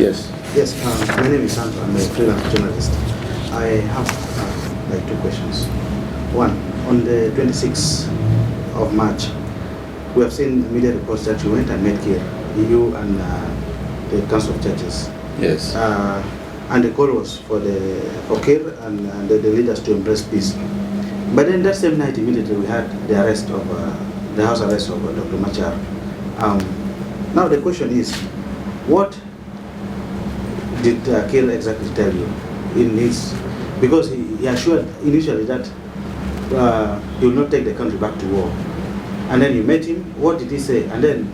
Yes. Yes, my name is Sandro. I'm a freelance journalist. I have like two questions. One, on the 26th of March, we have seen media reports that you went and met here, you and the Council of Churches. Yes. And the call was for Kir and the leaders to embrace peace. But then that same night, immediately we had the arrest of the house arrest of Dr. Machar. Now the question is, what did Kir exactly tell you in his? Because he assured initially that he will not take the country back to war, and then you met him. What did he say? And then,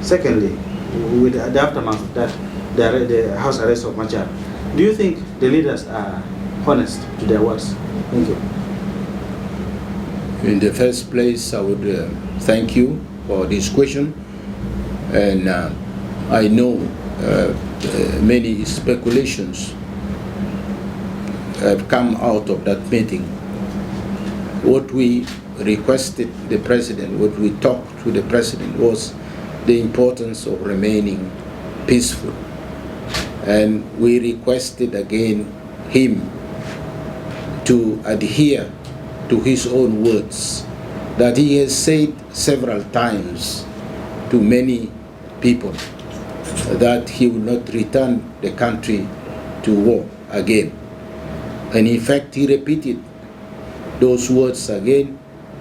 secondly, with the aftermath of that, the house arrest of Machar, do you think the leaders are honest to their words? Thank you. In the first place, I would thank you for this question, and I know many speculations have come out of that meeting. What we requested the president, what we talked to the president was the importance of remaining peaceful. And we requested again him to adhere to his own words that he has said several times to many people, that he will not return the country to war again. And in fact, he repeated those words again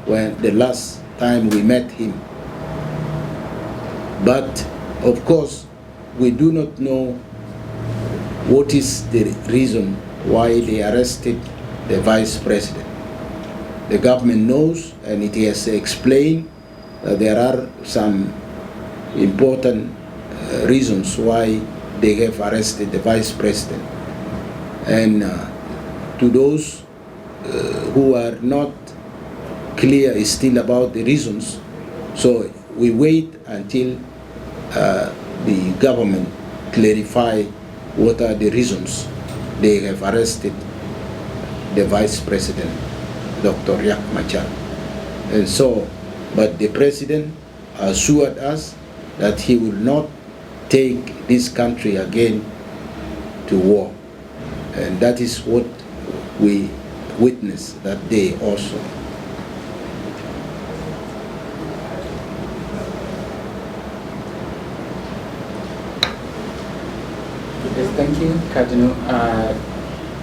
when the last time we met him. But of course, we do not know what is the reason why they arrested the vice president. The government knows, and it has explained that there are some important reasons why they have arrested the vice president. And to those who are not clear still about the reasons, so we wait until the government clarify what are the reasons they have arrested the vice president, Dr. Riek Machar. And so, but the president assured us that he will not take this country again to war. And that is what we witnessed that day also. Yes, thank you, Cardinal.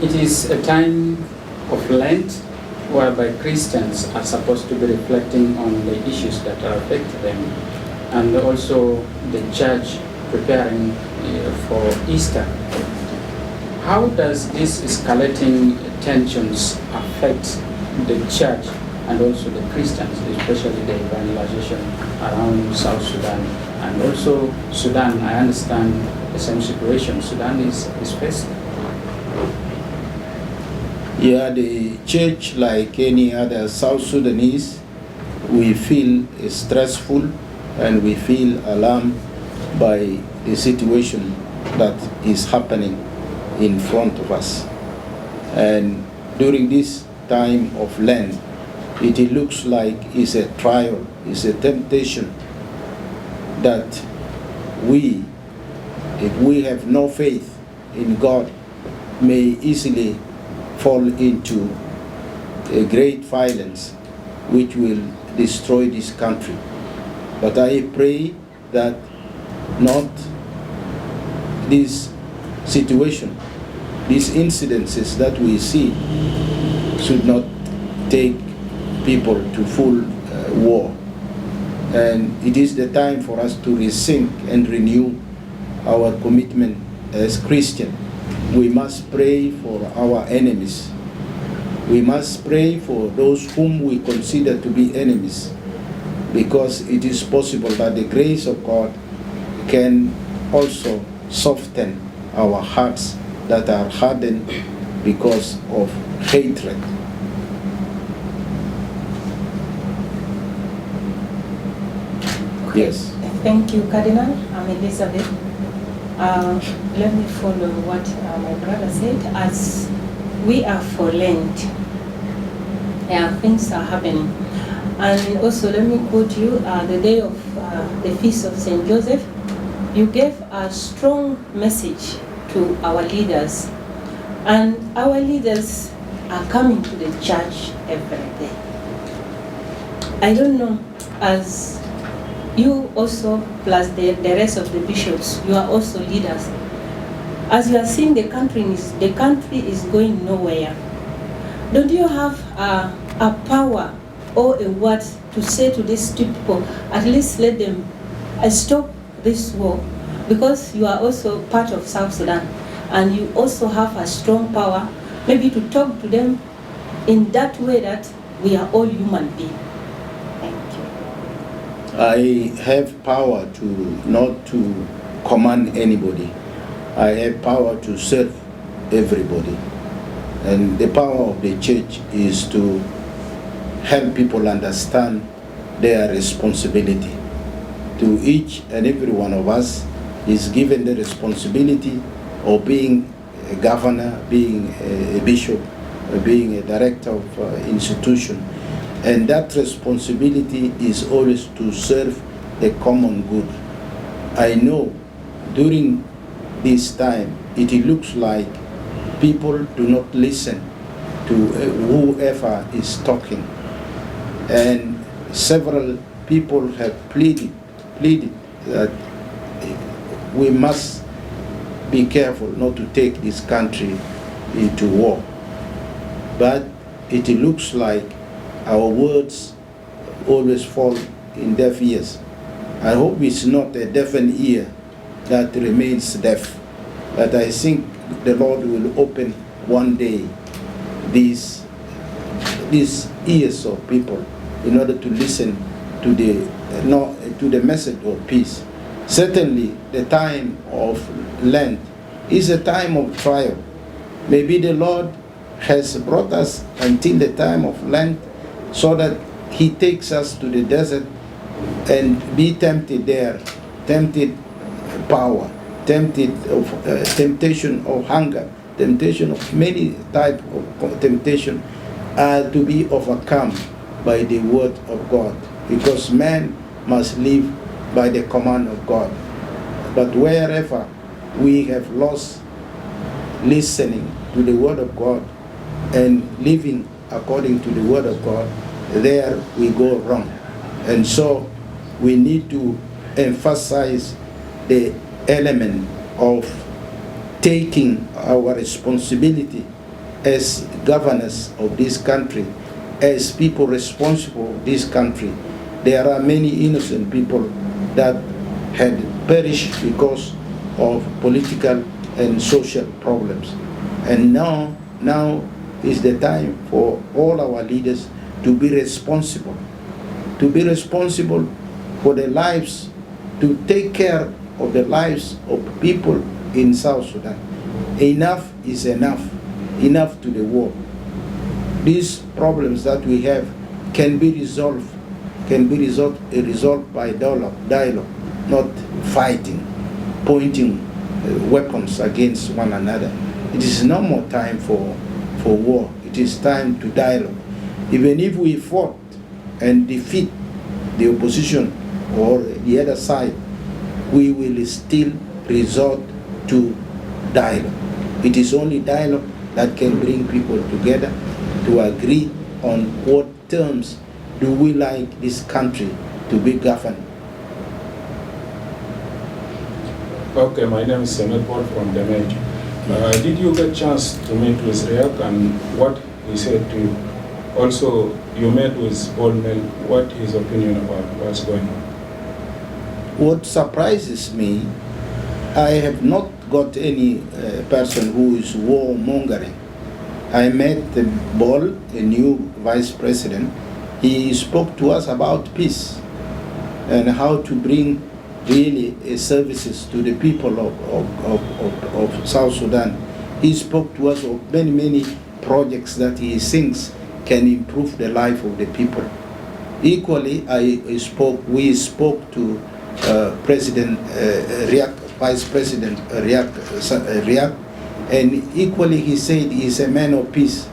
It is a time of Lent whereby Christians are supposed to be reflecting on the issues that are affecting them, and also the church preparing for Easter. How does this escalating tensions affect the church and also the Christians, especially the evangelization around South Sudan? And also Sudan, I understand the same situation Sudan is facing. Yeah, the church, like any other South Sudanese, we feel stressful and we feel alarmed by the situation that is happening in front of us. And during this time of Lent, it looks like it's a trial, it's a temptation that we, if we have no faith in God, may easily fall into a great violence which will destroy this country. But I pray that not this situation, these incidences that we see should not take people to full war. And it is the time for us to rethink and renew our commitment as Christians. We must pray for our enemies. We must pray for those whom we consider to be enemies, because it is possible that the grace of God can also soften our hearts that are hardened because of hatred. Yes. Thank you, Cardinal. I'm Elizabeth. Let me follow what my brother said. As we are for Lent, things are happening. And also, let me quote you the day of the Feast of St. Joseph. you gave a strong message to our leaders, and our leaders are coming to the church every day. I don't know, as you also, plus the rest of the bishops, you are also leaders. As you are seeing the country is going nowhere. Don't you have a power or a word to say to these people, at least let them stop this war? Because you are also part of South Sudan, and you also have a strong power, maybe to talk to them in that way that we are all human beings. Thank you. I have power to not to command anybody. I have power to serve everybody. And the power of the church is to help people understand their responsibility. To each and every one of us is given the responsibility of being a governor, being a bishop, being a director of institution. And that responsibility is always to serve the common good. I know during this time, it looks like people do not listen to whoever is talking. And several people have pleaded that we must be careful not to take this country into war. But it looks like our words always fall in deaf ears. I hope it's not a deafened ear that remains deaf, but I think the Lord will open one day these ears of people in order to listen to the message of peace. Certainly, the time of Lent is a time of trial. Maybe the Lord has brought us until the time of Lent so that He takes us to the desert and be tempted there, tempted power, tempted of temptation of hunger, temptation of many type of temptation, to be overcome by the word of God, because man must live by the command of God. But wherever we have lost listening to the word of God and living according to the word of God, there we go wrong. And so we need to emphasize the element of taking our responsibility as governors of this country, as people responsible for this country. There are many innocent people that had perished because of political and social problems. And now is the time for all our leaders to be responsible for their lives, to take care of the lives of people in South Sudan. Enough is enough to the war. These problems that we have can be resolved by dialogue, not fighting, pointing weapons against one another. It is no more time for war. It is time to dialogue. Even if we fought and defeat the opposition or the other side, we will still resort to dialogue. It is only dialogue that can bring people together to agree on what terms do we like this country to be governed. Okay, my name is Senet Paul from the Ameyu. Did you get a chance to meet with Riek and what he said to you? Also, you met with Paul Mel. What his opinion about what's going on? What surprises me, I have not got any person who is warmongering. I met Bol, the new vice president. He spoke to us about peace and how to bring really services to the people of South Sudan. He spoke to us of many projects that he thinks can improve the life of the people. Equally, we spoke to President Riek, Vice President Riek, and equally he said he's a man of peace.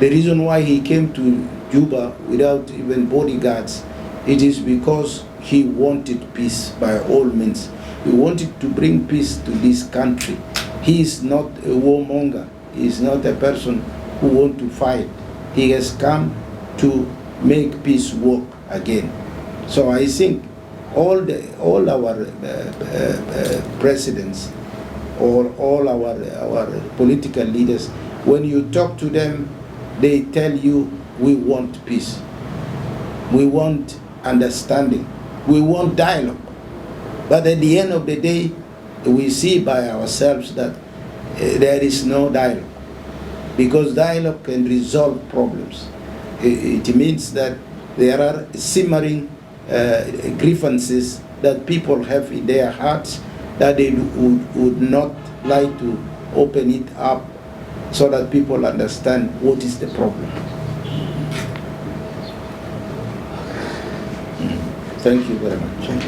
The reason why he came to Juba without even bodyguards, it is because he wanted peace by all means. He wanted to bring peace to this country. He is not a warmonger. He is not a person who wants to fight. He has come to make peace work again. So I think all our presidents or all our political leaders, when you talk to them, they tell you, we want peace, we want understanding, we want dialogue. But at the end of the day, we see by ourselves that there is no dialogue, because dialogue can resolve problems. It means that there are simmering grievances that people have in their hearts that they would not like to open it up so that people understand what is the problem. Thank you very much.